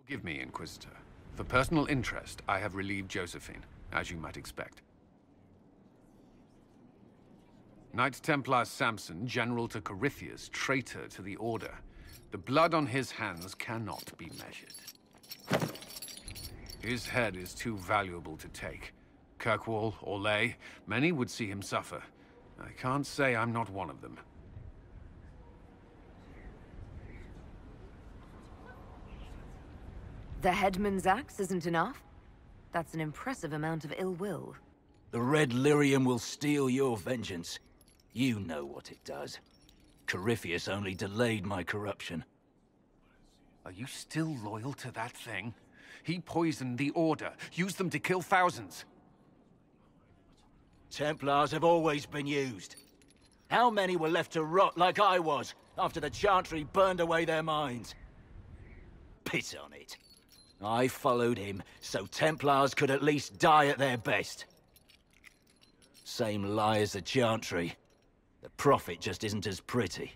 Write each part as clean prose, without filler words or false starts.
Forgive me, Inquisitor. For personal interest, I have relieved Josephine, as you might expect. Knight Templar Samson, General to Corypheus, traitor to the Order. The blood on his hands cannot be measured. His head is too valuable to take. Kirkwall, Orlais, many would see him suffer. I can't say I'm not one of them. The headman's axe isn't enough? That's an impressive amount of ill will. The Red Lyrium will steal your vengeance. You know what it does. Corypheus only delayed my corruption. Are you still loyal to that thing? He poisoned the Order, used them to kill thousands. Templars have always been used. How many were left to rot like I was, after the Chantry burned away their minds? Piss on it. I followed him, so Templars could at least die at their best. Same lie as the Chantry. The profit just isn't as pretty.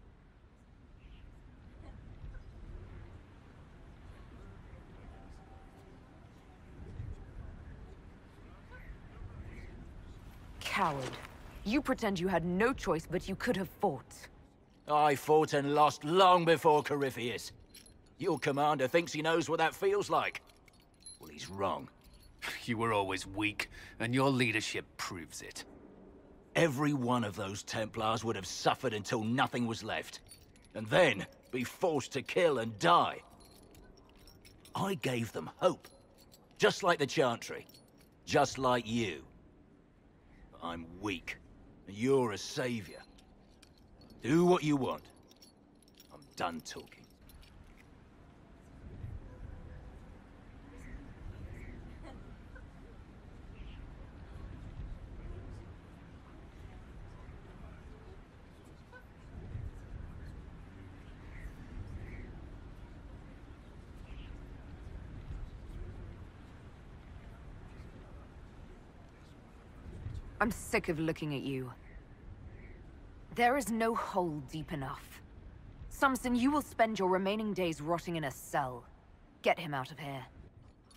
Coward. You pretend you had no choice, but you could have fought. I fought and lost long before Corypheus. Your commander thinks he knows what that feels like. Well, he's wrong. You were always weak, and your leadership proves it. Every one of those Templars would have suffered until nothing was left. And then be forced to kill and die. I gave them hope. Just like the Chantry. Just like you. But I'm weak, and you're a savior. Do what you want. I'm done talking. I'm sick of looking at you. There is no hole deep enough. Samson, you will spend your remaining days rotting in a cell. Get him out of here.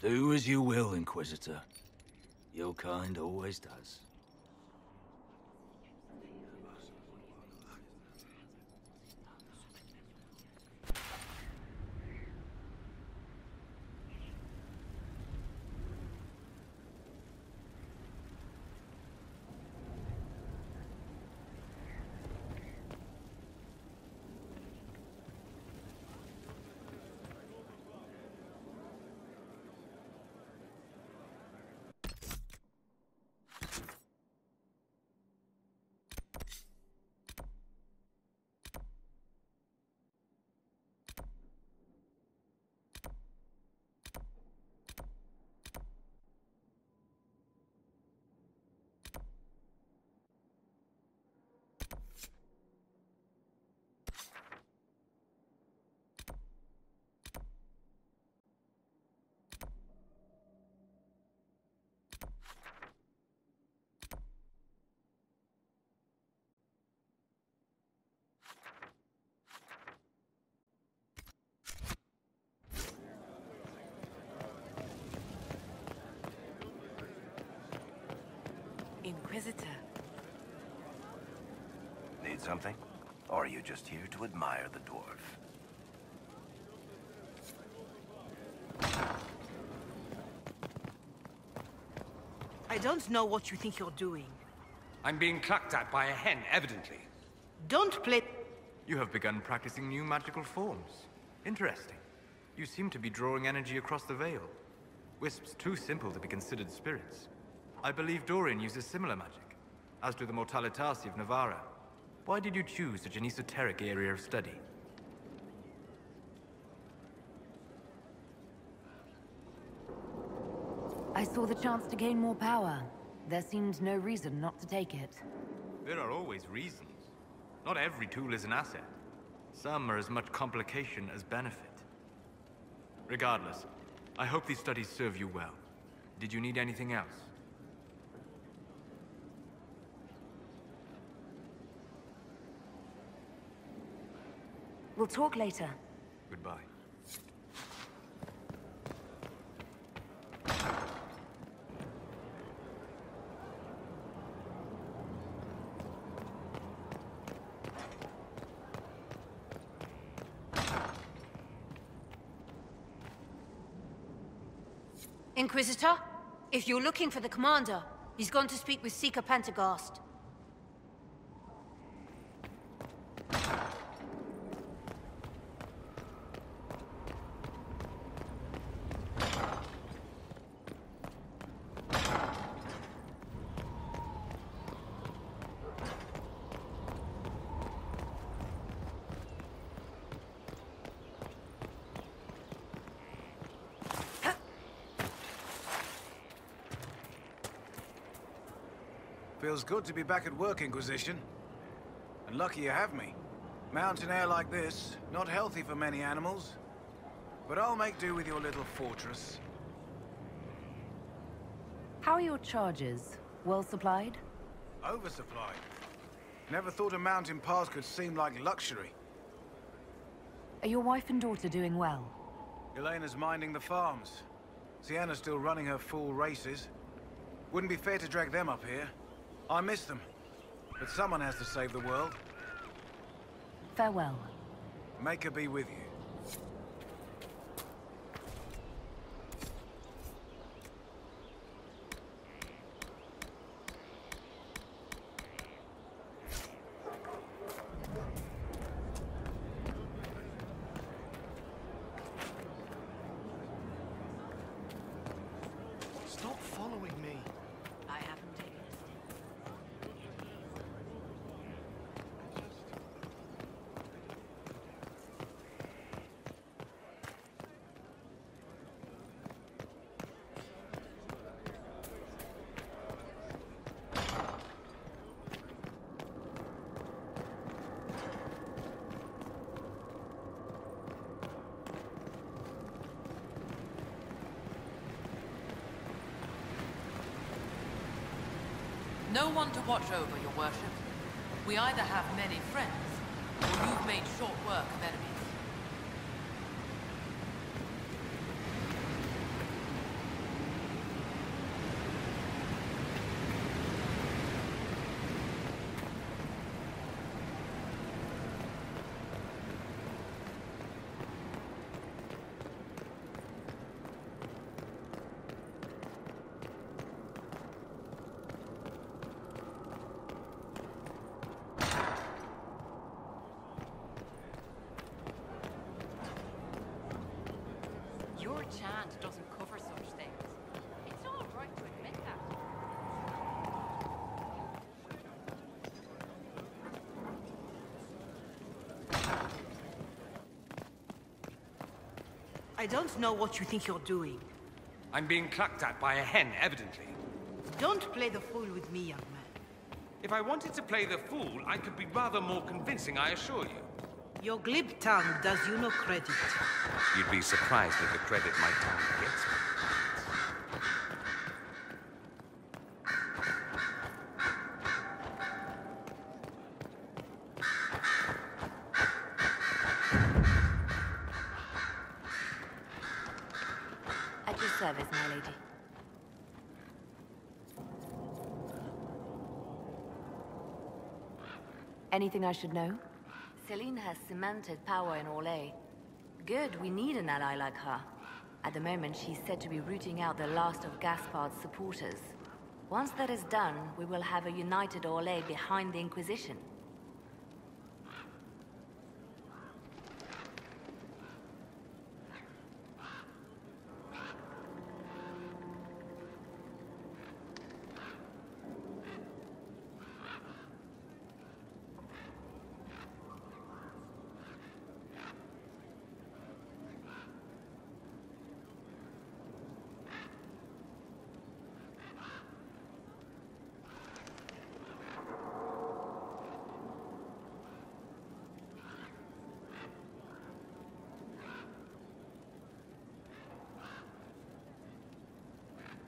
Do as you will, Inquisitor. Your kind always does. Inquisitor. Need something? Or are you just here to admire the dwarf? I don't know what you think you're doing. I'm being clucked at by a hen, evidently. Don't play... You have begun practicing new magical forms. Interesting. You seem to be drawing energy across the veil. Wisps too simple to be considered spirits. I believe Dorian uses similar magic, as do the Mortalitasi of Navarra. Why did you choose such an esoteric area of study? I saw the chance to gain more power. There seemed no reason not to take it. There are always reasons. Not every tool is an asset. Some are as much complication as benefit. Regardless, I hope these studies serve you well. Did you need anything else? We'll talk later. Goodbye. Inquisitor, if you're looking for the commander, he's gone to speak with Seeker Pentecost. Feels good to be back at work, Inquisition. And lucky you have me. Mountain air like this, not healthy for many animals. But I'll make do with your little fortress. How are your charges? Well supplied? Oversupplied. Never thought a mountain pass could seem like luxury. Are your wife and daughter doing well? Elena's minding the farms. Sienna's still running her full races. Wouldn't be fair to drag them up here. I miss them. But someone has to save the world. Farewell. Make her be with you. Stop following me. I haven't taken a step. No one to watch over, your worship. We either have many friends, or you've made short work of enemies. Your chant doesn't cover such things. It's all right to admit that. I don't know what you think you're doing. I'm being clucked at by a hen, evidently. Don't play the fool with me, young man. If I wanted to play the fool, I could be rather more convincing, I assure you. Your glib tongue does you no credit. You'd be surprised at the credit my tongue gets me. At your service, my lady. Anything I should know? Celine has cemented power in Orlais. Good, we need an ally like her. At the moment, she's said to be rooting out the last of Gaspard's supporters. Once that is done, we will have a united Orlais behind the Inquisition.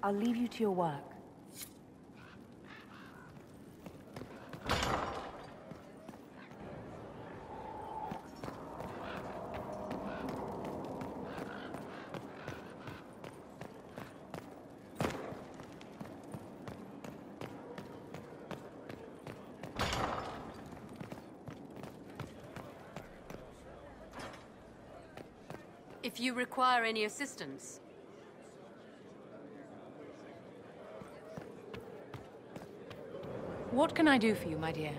I'll leave you to your work. If you require any assistance, What can I do for you, my dear?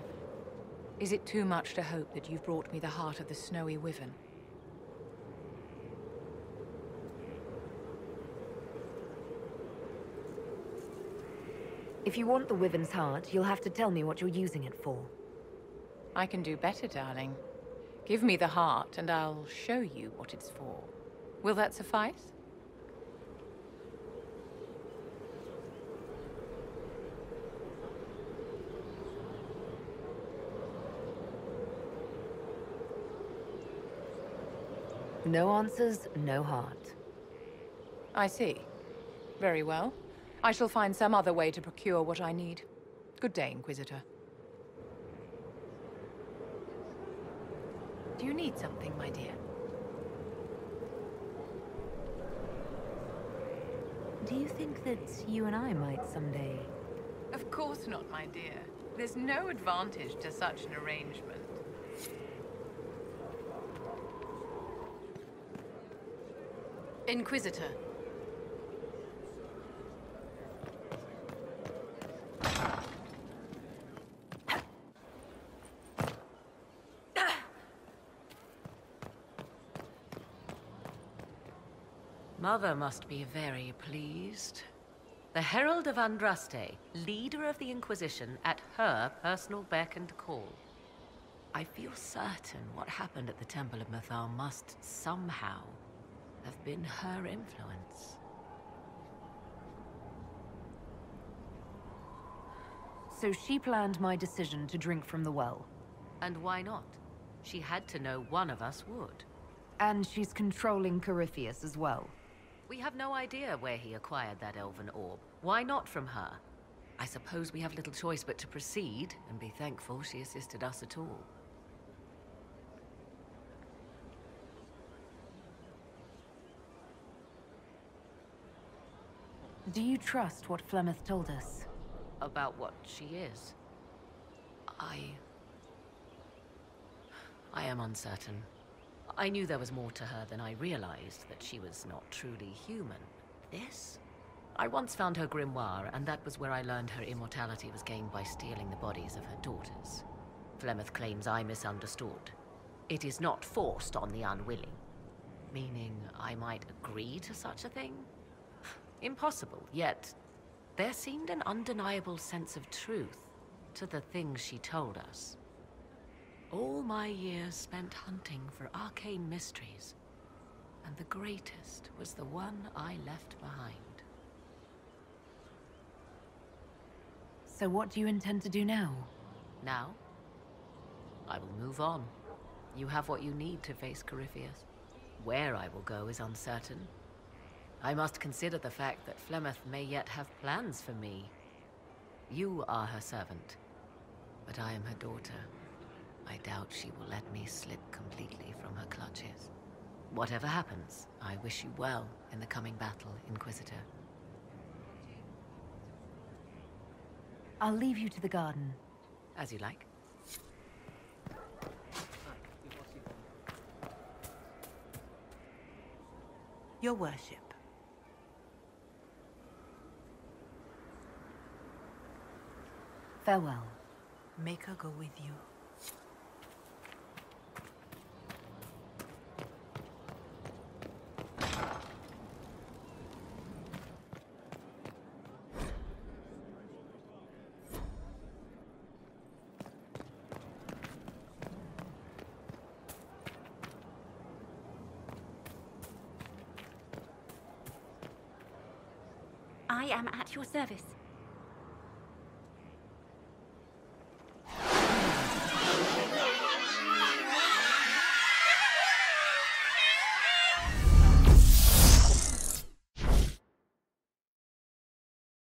Is it too much to hope that you've brought me the heart of the snowy wyvern? If you want the wyvern's heart, you'll have to tell me what you're using it for. I can do better, darling. Give me the heart, and I'll show you what it's for. Will that suffice? No answers, no heart. I see. Very well. I shall find some other way to procure what I need. Good day, Inquisitor. Do you need something, my dear? Do you think that you and I might someday... Of course not, my dear. There's no advantage to such an arrangement. Inquisitor. Mother must be very pleased. The Herald of Andraste, leader of the Inquisition, at her personal beck and call. I feel certain what happened at the Temple of Mythal must somehow have been her influence. So she planned my decision to drink from the well. And why not? She had to know one of us would. And she's controlling Corypheus as well. We have no idea where he acquired that elven orb. Why not from her? I suppose we have little choice but to proceed and be thankful she assisted us at all. Do you trust what Flemeth told us? About what she is? I am uncertain. I knew there was more to her than I realized, that she was not truly human. This? I once found her grimoire, and that was where I learned her immortality was gained by stealing the bodies of her daughters. Flemeth claims I misunderstood. It is not forced on the unwilling. Meaning I might agree to such a thing? Impossible, yet there seemed an undeniable sense of truth to the things she told us. All my years spent hunting for arcane mysteries, and the greatest was the one I left behind. So what do you intend to do now? Now? I will move on. You have what you need to face Corypheus. Where I will go is uncertain. I must consider the fact that Flemeth may yet have plans for me. You are her servant, but I am her daughter. I doubt she will let me slip completely from her clutches. Whatever happens, I wish you well in the coming battle, Inquisitor. I'll leave you to the garden. As you like. Your worship. Farewell. Make her go with you. I am at your service.